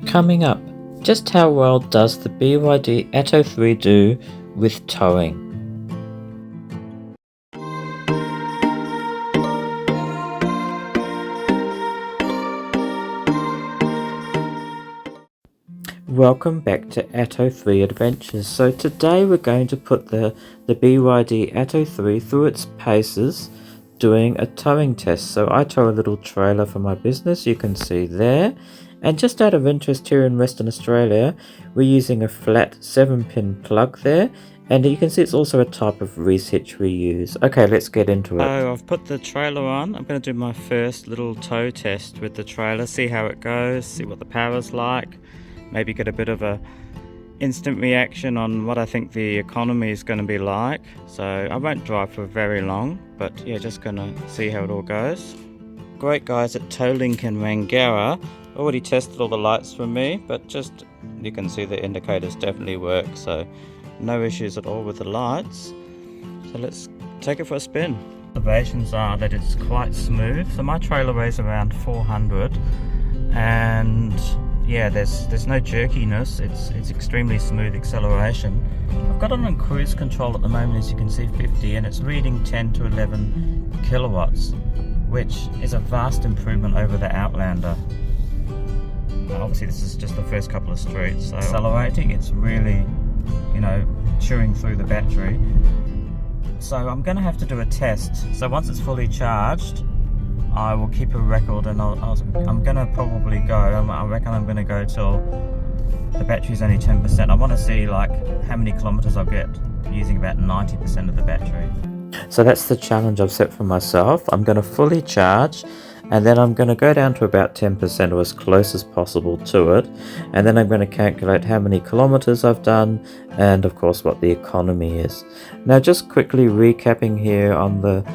Coming up, just how well does the BYD Atto 3 do with towing? Welcome back to Atto 3 Adventures. So today we're going to put the BYD Atto 3 through its paces doing a towing test. So I tow a little trailer for my business, you can see there. And just out of interest, here in Western Australia, we're using a flat 7-pin plug there. And you can see it's also a type of reese hitch we use. Okay, let's get into it. So I've put the trailer on. I'm going to do my first little tow test with the trailer, see how it goes, see what the power's like. Maybe get a bit of a instant reaction on what I think the economy is going to be like. So I won't drive for very long, but yeah, just going to see how it all goes. Great guys at Towlink in Wangara already tested all the lights for me, but just you can see the indicators definitely work, so no issues at all with the lights. So let's take it for a spin. Observations are that it's quite smooth. So my trailer weighs around 400 and yeah, there's no jerkiness. It's extremely smooth acceleration. I've got it on cruise control at the moment, as you can see, 50, and it's reading 10 to 11 kilowatts, which is a vast improvement over the Outlander. Obviously this is just the first couple of streets, so accelerating, it's really, you know, chewing through the battery. So I'm going to have to do a test. So once it's fully charged, I will keep a record, and I'm going to probably go, I reckon I'm going to go till the battery's only 10%. I want to see like how many kilometers I'll get using about 90% of the battery. So that's the challenge I've set for myself. I'm going to fully charge, and then I'm going to go down to about 10% or as close as possible to it, and then I'm going to calculate how many kilometers I've done and of course what the economy is. Now just quickly recapping here on the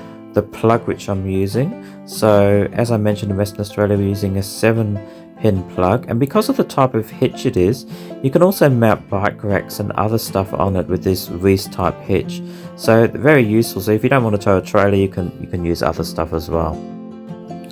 plug which I'm using. So as I mentioned, in Western Australia we're using a 7-pin plug, and because of the type of hitch it is, you can also mount bike racks and other stuff on it with this reese type hitch. So very useful. So if you don't want to tow a trailer, you can use other stuff as well.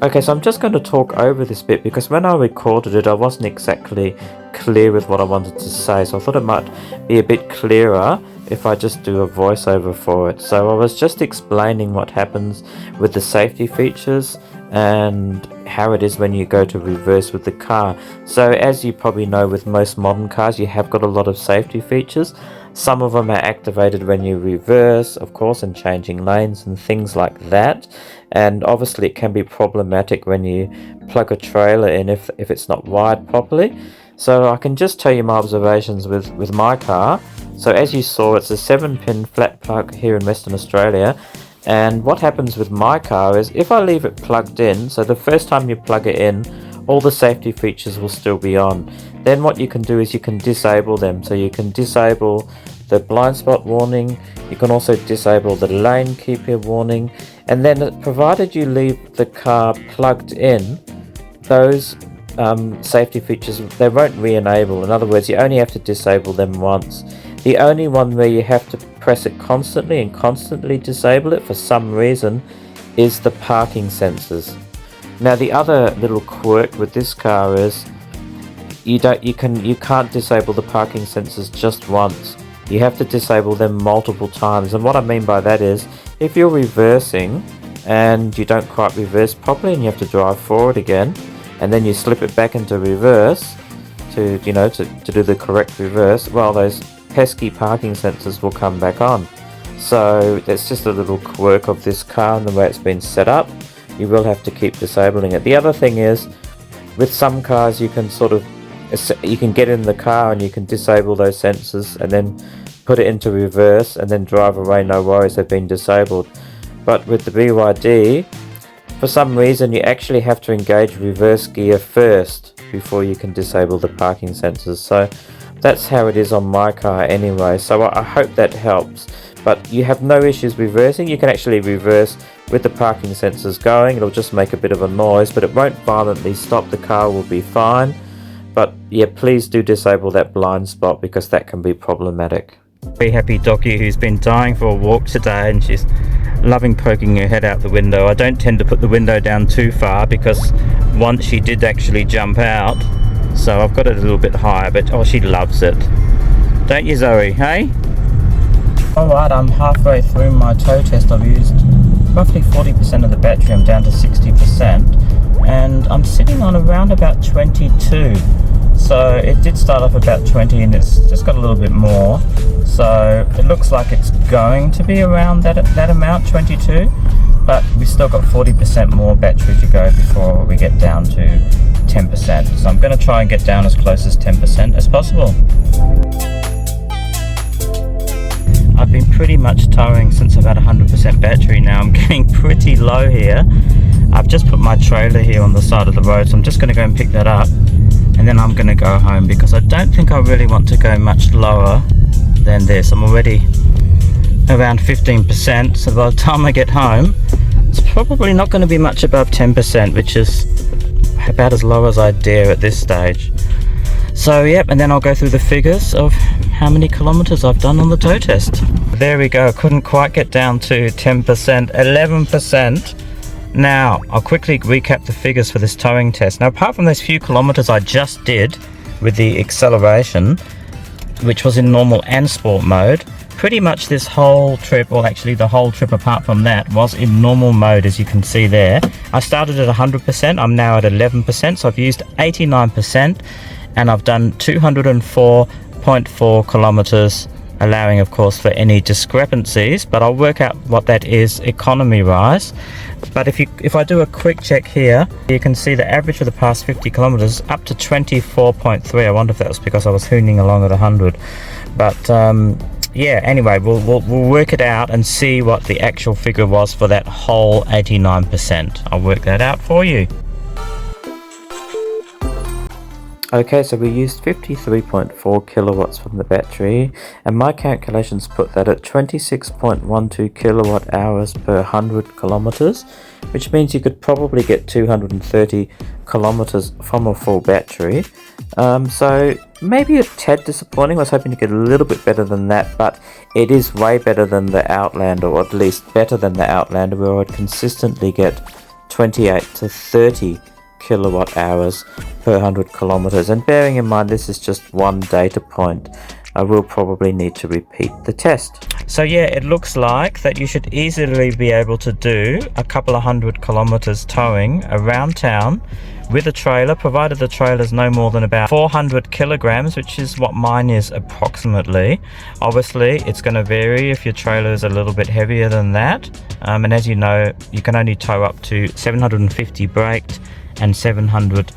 Okay, so I'm just going to talk over this bit because when I recorded it I wasn't exactly clear with what I wanted to say, so I thought it might be a bit clearer if I just do a voiceover for it. So I was just explaining what happens with the safety features and how it is when you go to reverse with the car. So as you probably know, with most modern cars you have got a lot of safety features. Some of them are activated when you reverse, of course, and changing lanes and things like that. And obviously it can be problematic when you plug a trailer in if it's not wired properly. So I can just tell you my observations with my car. So as you saw, it's a 7-pin flat plug here in Western Australia. And what happens with my car is if I leave it plugged in, so the first time you plug it in, all the safety features will still be on. Then what you can do is you can disable them. So you can disable the blind spot warning, you can also disable the lane keeper warning, and then provided you leave the car plugged in, those safety features, they won't re-enable. In other words, you only have to disable them once. The only one where you have to press it constantly and constantly disable it for some reason is the parking sensors. Now the other little quirk with this car is you can't disable the parking sensors just once. You have to disable them multiple times, and what I mean by that is if you're reversing and you don't quite reverse properly and you have to drive forward again, and then you slip it back into reverse to do the correct reverse, well, those pesky parking sensors will come back on. So that's just a little quirk of this car and the way it's been set up. You will have to keep disabling it. The other thing is, with some cars you can get in the car and you can disable those sensors and then put it into reverse and then drive away, no worries, they've been disabled. But with the BYD, for some reason you actually have to engage reverse gear first before you can disable the parking sensors. So that's how it is on my car anyway, so I hope that helps. But you have no issues reversing. You can actually reverse with the parking sensors going. It'll just make a bit of a noise, but it won't violently stop. The car will be fine. But yeah, please do disable that blind spot because that can be problematic. Very happy doggy who's been dying for a walk today, and she's loving poking her head out the window. I don't tend to put the window down too far because once she did actually jump out, so I've got it a little bit higher, but oh, she loves it. Don't you, Zoe, hey? Alright, I'm halfway through my tow test. I've used roughly 40% of the battery. I'm down to 60%, and I'm sitting on around about 22. So it did start off about 20 and it's just got a little bit more. So it looks like it's going to be around that amount, 22. But we still got 40% more battery to go before we get down to 10%. So I'm going to try and get down as close as 10% as possible. I've been pretty much towing since I've had 100% battery now. I'm getting pretty low here. I've just put my trailer here on the side of the road, so I'm just going to go and pick that up. And then I'm going to go home because I don't think I really want to go much lower than this. I'm already around 15%, so by the time I get home, it's probably not going to be much above 10%, which is about as low as I dare at this stage. So yep, and then I'll go through the figures of how many kilometers I've done on the tow test. There we go, couldn't quite get down to 10%, 11%. Now, I'll quickly recap the figures for this towing test. Now, apart from those few kilometers I just did with the acceleration, which was in normal and sport mode, pretty much this whole trip, well actually the whole trip apart from that, was in normal mode, as you can see there. I started at 100%, I'm now at 11%, so I've used 89%, and I've done 204.4 kilometers, allowing of course for any discrepancies, but I'll work out what that is economy wise. But if I do a quick check here, you can see the average for the past 50 kilometers up to 24.3. I wonder if that was because I was hooning along at 100. But yeah, anyway, we'll work it out and see what the actual figure was for that whole 89%. I'll work that out for you. Okay, so we used 53.4 kilowatts from the battery, and my calculations put that at 26.12 kilowatt hours per 100 kilometers, which means you could probably get 230 kilometers from a full battery. So maybe a tad disappointing. I was hoping to get a little bit better than that, but it is way better than the Outlander, or at least better than the Outlander, where I'd consistently get 28 to 30 kilowatt hours per 100 kilometers. And bearing in mind this is just one data point, I will probably need to repeat the test. So yeah, it looks like that you should easily be able to do a couple of 100 kilometers towing around town with a trailer, provided the trailer is no more than about 400 kilograms, which is what mine is approximately. Obviously it's going to vary if your trailer is a little bit heavier than that, and as you know, you can only tow up to 750 braked and 700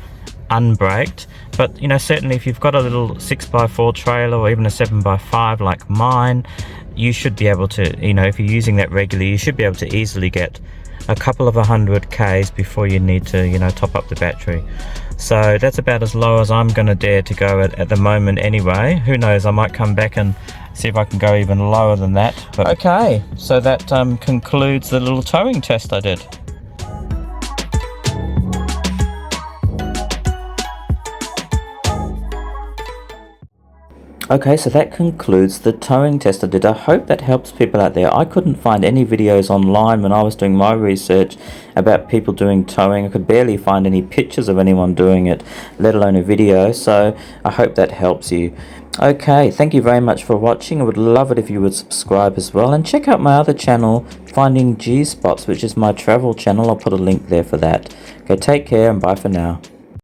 unbraked. But you know, certainly if you've got a little 6x4 trailer or even a 7x5 like mine, you should be able to, you know, if you're using that regularly, you should be able to easily get a couple of 100 k's before you need to, you know, top up the battery. So that's about as low as I'm going to dare to go at the moment anyway. Who knows, I might come back and see if I can go even lower than that. But okay, so that concludes the little towing test I did. Okay, so that concludes the towing test I did. I hope that helps people out there. I couldn't find any videos online when I was doing my research about people doing towing. I could barely find any pictures of anyone doing it, let alone a video. So I hope that helps you. Okay, thank you very much for watching. I would love it if you would subscribe as well. And check out my other channel, Finding G-Spots, which is my travel channel. I'll put a link there for that. Okay, take care and bye for now.